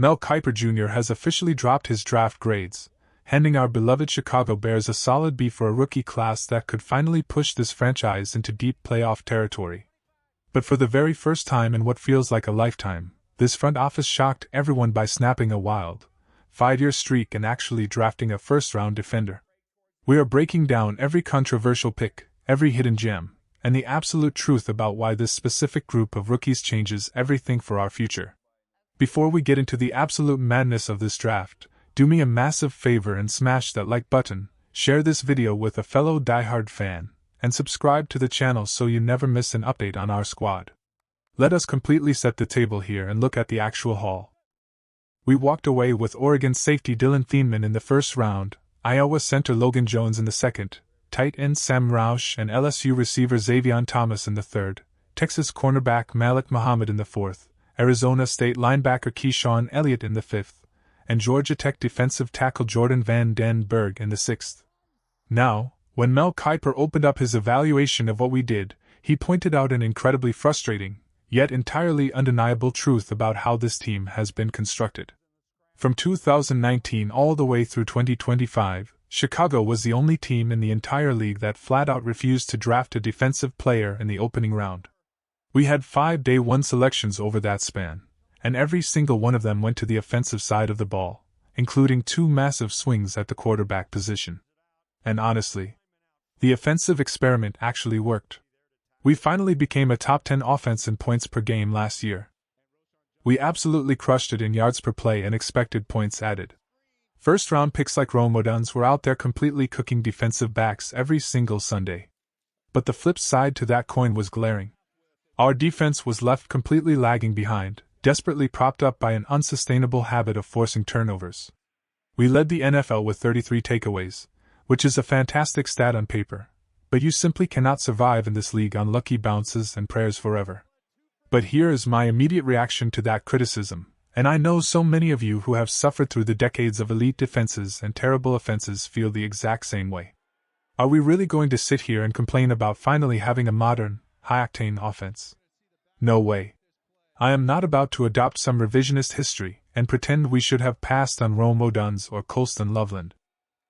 Mel Kiper Jr. has officially dropped his draft grades, handing our beloved Chicago Bears a solid B for a rookie class that could finally push this franchise into deep playoff territory. But for the very first time in what feels like a lifetime, this front office shocked everyone by snapping a wild, 5-year streak and actually drafting a first-round defender. We are breaking down every controversial pick, every hidden gem, and the absolute truth about why this specific group of rookies changes everything for our future. Before we get into the absolute madness of this draft, do me a massive favor and smash that like button, share this video with a fellow diehard fan, and subscribe to the channel so you never miss an update on our squad. Let us completely set the table here and look at the actual haul. We walked away with Oregon safety Dylan Thieneman in the first round, Iowa center Logan Jones in the second, tight end Sam Roush and LSU receiver Xavion Thomas in the third, Texas cornerback Malik Muhammad in the fourth, Arizona State linebacker Keyshawn Elliott in the fifth, and Georgia Tech defensive tackle Jordan Van Den Berg in the sixth. Now, when Mel Kiper opened up his evaluation of what we did, he pointed out an incredibly frustrating, yet entirely undeniable truth about how this team has been constructed. From 2019 all the way through 2025, Chicago was the only team in the entire league that flat-out refused to draft a defensive player in the opening round. We had 5 day one selections over that span, and every single one of them went to the offensive side of the ball, including 2 massive swings at the quarterback position. And honestly, the offensive experiment actually worked. We finally became a top 10 offense in points per game last year. We absolutely crushed it in yards per play and expected points added. First-round picks like Rome Odunze were out there completely cooking defensive backs every single Sunday. But the flip side to that coin was glaring. Our defense was left completely lagging behind, desperately propped up by an unsustainable habit of forcing turnovers. We led the NFL with 33 takeaways, which is a fantastic stat on paper, but you simply cannot survive in this league on lucky bounces and prayers forever. But here is my immediate reaction to that criticism, and I know so many of you who have suffered through the decades of elite defenses and terrible offenses feel the exact same way. Are we really going to sit here and complain about finally having a modern, high-octane offense? No way. I am not about to adopt some revisionist history and pretend we should have passed on Rome Odunze or Colston Loveland.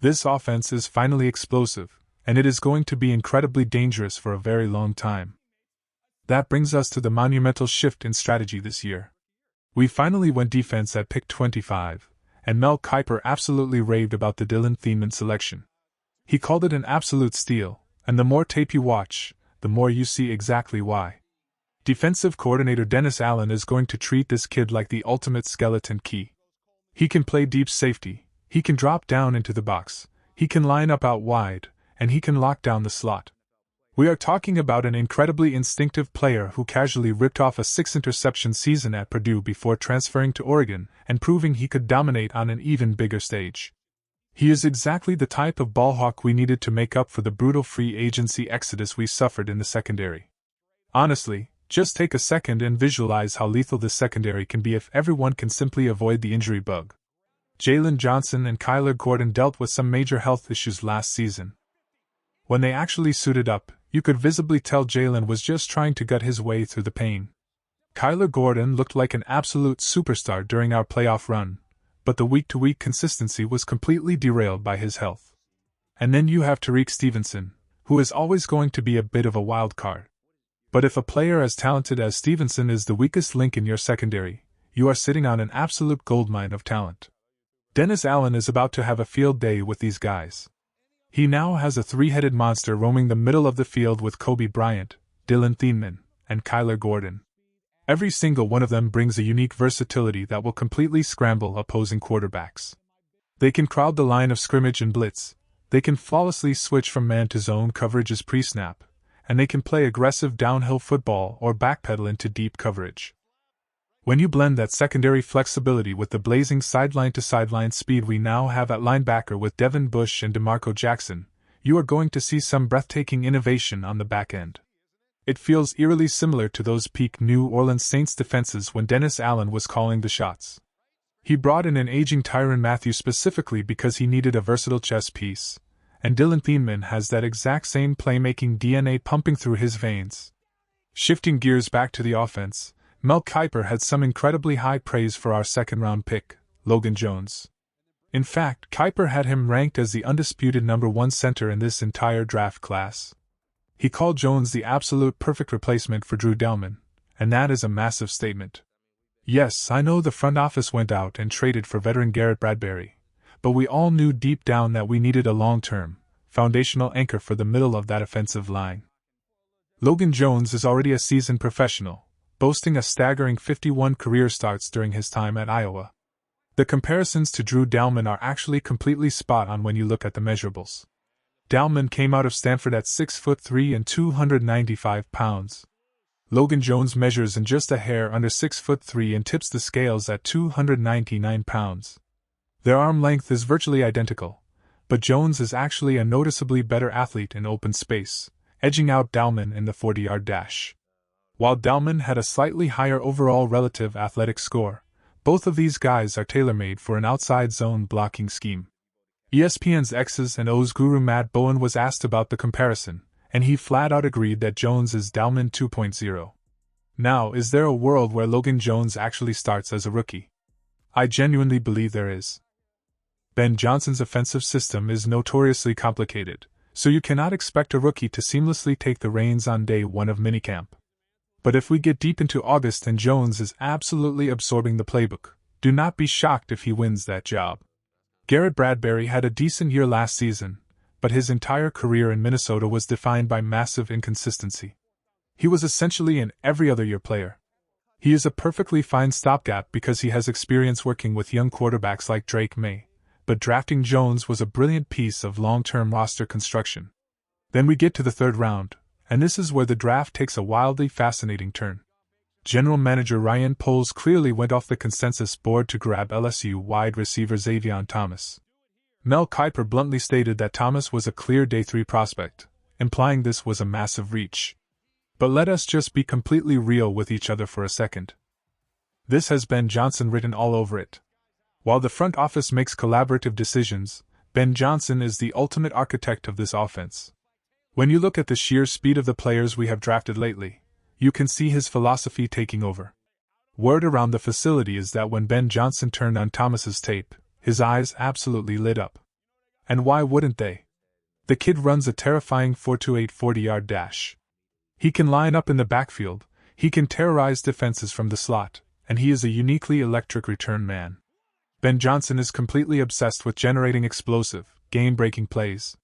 This offense is finally explosive, and it is going to be incredibly dangerous for a very long time. That brings us to the monumental shift in strategy this year. We finally went defense at pick 25, and Mel Kiper absolutely raved about the Dylan Thieneman selection. He called it an absolute steal, and the more tape you watch, the more you see exactly why. Defensive coordinator Dennis Allen is going to treat this kid like the ultimate skeleton key. He can play deep safety, he can drop down into the box, he can line up out wide, and he can lock down the slot. We are talking about an incredibly instinctive player who casually ripped off a 6-interception season at Purdue before transferring to Oregon and proving he could dominate on an even bigger stage. He is exactly the type of ballhawk we needed to make up for the brutal free agency exodus we suffered in the secondary. Honestly, just take a second and visualize how lethal this secondary can be if everyone can simply avoid the injury bug. Jalen Johnson and Kyler Gordon dealt with some major health issues last season. When they actually suited up, you could visibly tell Jalen was just trying to gut his way through the pain. Kyler Gordon looked like an absolute superstar during our playoff run, but the week-to-week consistency was completely derailed by his health. And then you have Tariq Stevenson, who is always going to be a bit of a wild card. But if a player as talented as Stevenson is the weakest link in your secondary, you are sitting on an absolute goldmine of talent. Dennis Allen is about to have a field day with these guys. He now has a 3-headed monster roaming the middle of the field with Kobe Bryant, Dylan Thieneman, and Kyler Gordon. Every single one of them brings a unique versatility that will completely scramble opposing quarterbacks. They can crowd the line of scrimmage and blitz, they can flawlessly switch from man to zone coverages pre-snap, and they can play aggressive downhill football or backpedal into deep coverage. When you blend that secondary flexibility with the blazing sideline-to-sideline speed we now have at linebacker with Devin Bush and DeMarco Jackson, you are going to see some breathtaking innovation on the back end. It feels eerily similar to those peak New Orleans Saints defenses when Dennis Allen was calling the shots. He brought in an aging Tyrann Mathieu specifically because he needed a versatile chess piece, and Dylan Thieneman has that exact same playmaking DNA pumping through his veins. Shifting gears back to the offense, Mel Kiper had some incredibly high praise for our second-round pick, Logan Jones. In fact, Kiper had him ranked as the undisputed number 1 center in this entire draft class. He called Jones the absolute perfect replacement for Drew Dalman, and that is a massive statement. Yes, I know the front office went out and traded for veteran Garrett Bradbury, but we all knew deep down that we needed a long-term, foundational anchor for the middle of that offensive line. Logan Jones is already a seasoned professional, boasting a staggering 51 career starts during his time at Iowa. The comparisons to Drew Dalman are actually completely spot on when you look at the measurables. Dalman came out of Stanford at 6'3" and 295 pounds. Logan Jones measures in just a hair under 6'3" and tips the scales at 299 pounds. Their arm length is virtually identical, but Jones is actually a noticeably better athlete in open space, edging out Dalman in the 40-yard dash. While Dalman had a slightly higher overall relative athletic score, both of these guys are tailor-made for an outside zone blocking scheme. ESPN's X's and O's guru Matt Bowen was asked about the comparison, and he flat-out agreed that Jones is Dalman 2.0. Now, is there a world where Logan Jones actually starts as a rookie? I genuinely believe there is. Ben Johnson's offensive system is notoriously complicated, so you cannot expect a rookie to seamlessly take the reins on day 1 of minicamp. But if we get deep into August and Jones is absolutely absorbing the playbook, do not be shocked if he wins that job. Garrett Bradbury had a decent year last season, but his entire career in Minnesota was defined by massive inconsistency. He was essentially an every-other-year player. He is a perfectly fine stopgap because he has experience working with young quarterbacks like Drake May, but drafting Jones was a brilliant piece of long-term roster construction. Then we get to the 3rd round, and this is where the draft takes a wildly fascinating turn. General Manager Ryan Poles clearly went off the consensus board to grab LSU wide receiver Xavier Thomas. Mel Kiper bluntly stated that Thomas was a clear day 3 prospect, implying this was a massive reach. But let us just be completely real with each other for a second. This has Ben Johnson written all over it. While the front office makes collaborative decisions, Ben Johnson is the ultimate architect of this offense. When you look at the sheer speed of the players we have drafted lately, you can see his philosophy taking over. Word around the facility is that when Ben Johnson turned on Thomas's tape, his eyes absolutely lit up. And why wouldn't they? The kid runs a terrifying 4.28 40-yard dash. He can line up in the backfield, he can terrorize defenses from the slot, and he is a uniquely electric return man. Ben Johnson is completely obsessed with generating explosive, game-breaking plays.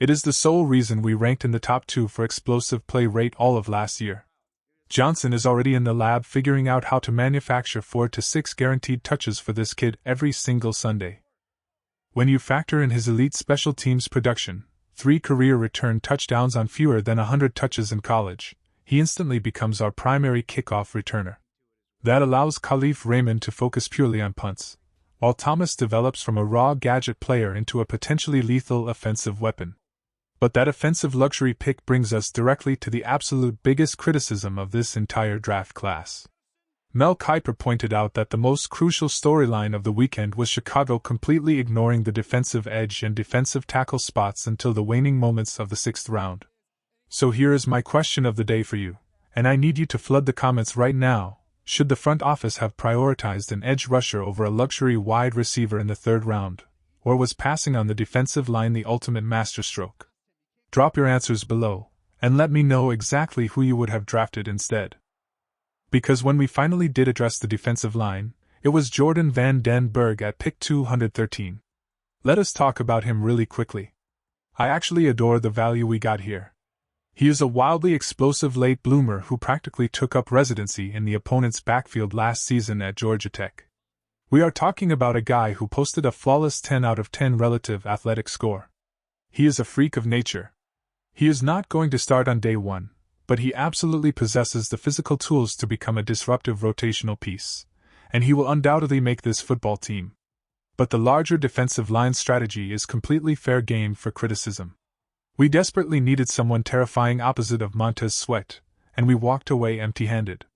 It is the sole reason we ranked in the top 2 for explosive play rate all of last year. Johnson is already in the lab figuring out how to manufacture 4 to 6 guaranteed touches for this kid every single Sunday. When you factor in his elite special teams production, 3 career return touchdowns on fewer than 100 touches in college, he instantly becomes our primary kickoff returner. That allows Khalif Raymond to focus purely on punts, while Thomas develops from a raw gadget player into a potentially lethal offensive weapon. But that offensive luxury pick brings us directly to the absolute biggest criticism of this entire draft class. Mel Kiper pointed out that the most crucial storyline of the weekend was Chicago completely ignoring the defensive edge and defensive tackle spots until the waning moments of the 6th round. So here is my question of the day for you, and I need you to flood the comments right now. Should the front office have prioritized an edge rusher over a luxury wide receiver in the 3rd round, or was passing on the defensive line the ultimate masterstroke? Drop your answers below, and let me know exactly who you would have drafted instead. Because when we finally did address the defensive line, it was Jordan Van Den Berg at pick 213. Let us talk about him really quickly. I actually adore the value we got here. He is a wildly explosive late bloomer who practically took up residency in the opponent's backfield last season at Georgia Tech. We are talking about a guy who posted a flawless 10 out of 10 relative athletic score. He is a freak of nature. He is not going to start on day 1, but he absolutely possesses the physical tools to become a disruptive rotational piece, and he will undoubtedly make this football team. But the larger defensive line strategy is completely fair game for criticism. We desperately needed someone terrifying opposite of Montez Sweat, and we walked away empty-handed.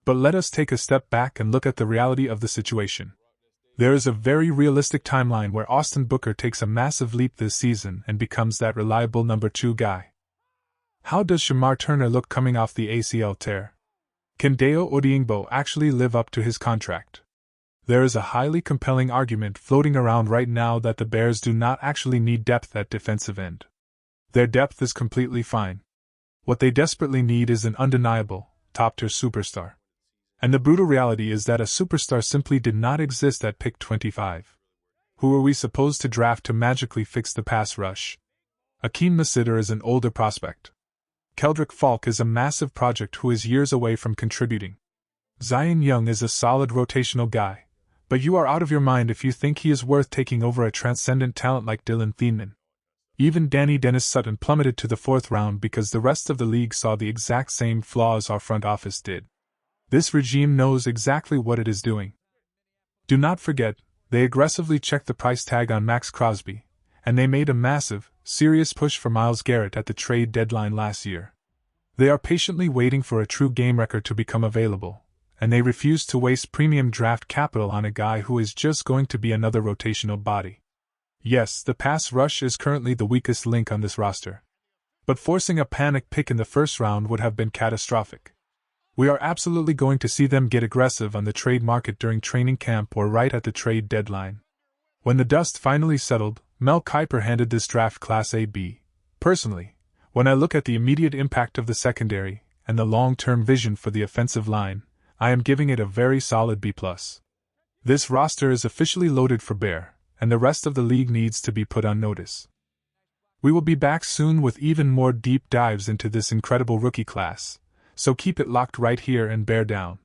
But let us take a step back and look at the reality of the situation. There is a very realistic timeline where Austin Booker takes a massive leap this season and becomes that reliable number 2 guy. How does Shamar Turner look coming off the ACL tear? Can Deo Odiingbo actually live up to his contract? There is a highly compelling argument floating around right now that the Bears do not actually need depth at defensive end. Their depth is completely fine. What they desperately need is an undeniable, top-tier superstar. And the brutal reality is that a superstar simply did not exist at pick 25. Who are we supposed to draft to magically fix the pass rush? Akeem Masiter is an older prospect. Keldrick Falk is a massive project who is years away from contributing. Zion Young is a solid rotational guy, but you are out of your mind if you think he is worth taking over a transcendent talent like Dylan Thieneman. Even Danny Dennis Sutton plummeted to the 4th round because the rest of the league saw the exact same flaws our front office did. This regime knows exactly what it is doing. Do not forget, they aggressively checked the price tag on Max Crosby, and they made a massive, serious push for Myles Garrett at the trade deadline last year. They are patiently waiting for a true game record to become available, and they refuse to waste premium draft capital on a guy who is just going to be another rotational body. Yes, the pass rush is currently the weakest link on this roster. But forcing a panic pick in the 1st round would have been catastrophic. We are absolutely going to see them get aggressive on the trade market during training camp or right at the trade deadline. When the dust finally settled, Mel Kiper handed this draft class a B. Personally, when I look at the immediate impact of the secondary and the long-term vision for the offensive line, I am giving it a very solid B+. This roster is officially loaded for bear, and the rest of the league needs to be put on notice. We will be back soon with even more deep dives into this incredible rookie class, so keep it locked right here and bear down.